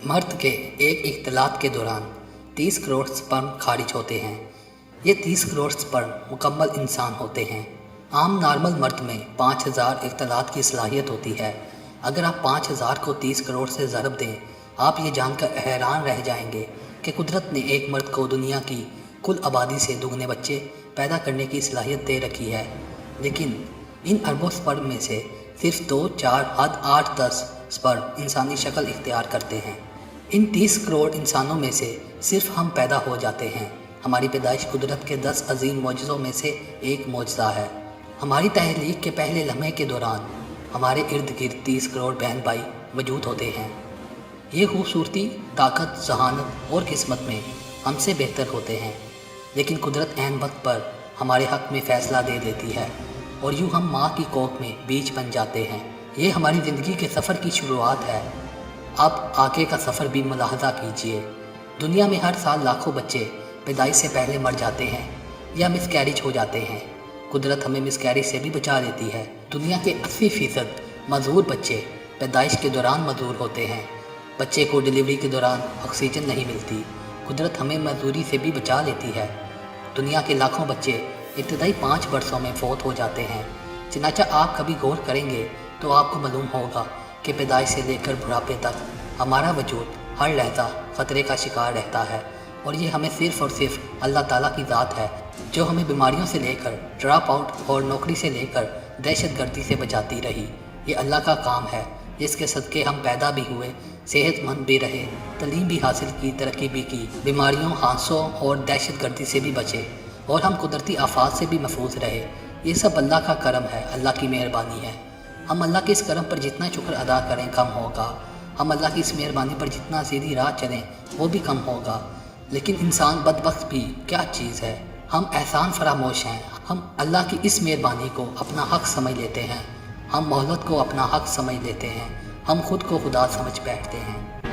मर्द के एक इख्तिलात के दौरान 30 करोड़ स्पर्म खारिज होते हैं। ये 30 करोड़ स्पर्म मुकम्मल इंसान होते हैं। आम नॉर्मल मर्द में 5000 इख्तिलात की सलाहियत होती है। अगर आप 5000 को 30 करोड़ से ज़रब दें, आप ये जानकर हैरान रह जाएंगे कि कुदरत ने एक मर्द को दुनिया की कुल आबादी से दुगने बच्चे पैदा करने की सलाहियत दे रखी है। लेकिन इन अरबों स्पर्म में से सिर्फ 2, 4, हद 8, 10 स्पर्म इंसानी शक्ल इख्तियार करते हैं। इन 30 करोड़ इंसानों में से सिर्फ हम पैदा हो जाते हैं। हमारी पैदाइश कुदरत के 10 अजीम मौजज़ों में से एक मौजज़ा है। हमारी तहलीक के पहले लम्हे के दौरान हमारे इर्द गिर्द 30 करोड़ बहन भाई मौजूद होते हैं। ये खूबसूरती, ताकत, जहानत और किस्मत में हमसे बेहतर होते हैं, लेकिन कुदरत ऐन वक्त पर हमारे हक़ में फ़ैसला दे देती है और यूँ हम माँ की कोख में बीज बन जाते हैं। ये हमारी ज़िंदगी के सफ़र की शुरुआत है। अब आगे का सफ़र भी मुलाहज़ा कीजिए। दुनिया में हर साल लाखों बच्चे पैदाइश से पहले मर जाते हैं या मिसकैरेज हो जाते हैं। कुदरत हमें मिसकैरेज से भी बचा लेती है। दुनिया के 80% मजदूर बच्चे पैदाइश के दौरान मजदूर होते हैं। बच्चे को डिलीवरी के दौरान ऑक्सीजन नहीं मिलती। कुदरत हमें मजदूरी से भी बचा लेती है। दुनिया के लाखों बच्चे इब्तदाई 5 बरसों में फौत हो जाते हैं। चनाचा आप कभी गौर करेंगे तो आपको मालूम होगा कि पैदाइश से लेकर बुढ़ापे तक हमारा वजूद हर लहजा ख़तरे का शिकार रहता है, और ये हमें सिर्फ़ और सिर्फ अल्लाह ताला की ज़ात है जो हमें बीमारियों से लेकर ड्रॉप आउट और नौकरी से लेकर दहशतगर्दी से बचाती रही। ये अल्लाह का काम है जिसके सदक़े हम पैदा भी हुए, सेहतमंद भी रहे, तालीम भी हासिल की, तरक्की भी की, बीमारियों, हादसों और दहशतगर्दी से भी बचे और हम कुदरती आफात से भी महफूज रहे। ये सब अल्लाह का करम है, अल्लाह की मेहरबानी है। हम अल्लाह के इस करम पर जितना शुक्र अदा करें कम होगा। हम अल्लाह की इस मेहरबानी पर जितना सीधी राह चलें वो भी कम होगा। लेकिन इंसान बदबख्त भी क्या चीज़ है। हम एहसान फरामोश हैं। हम अल्लाह की इस मेहरबानी को अपना हक़ समझ लेते हैं। हम मोहलत को अपना हक़ समझ लेते हैं। हम खुद को खुदा समझ बैठते हैं।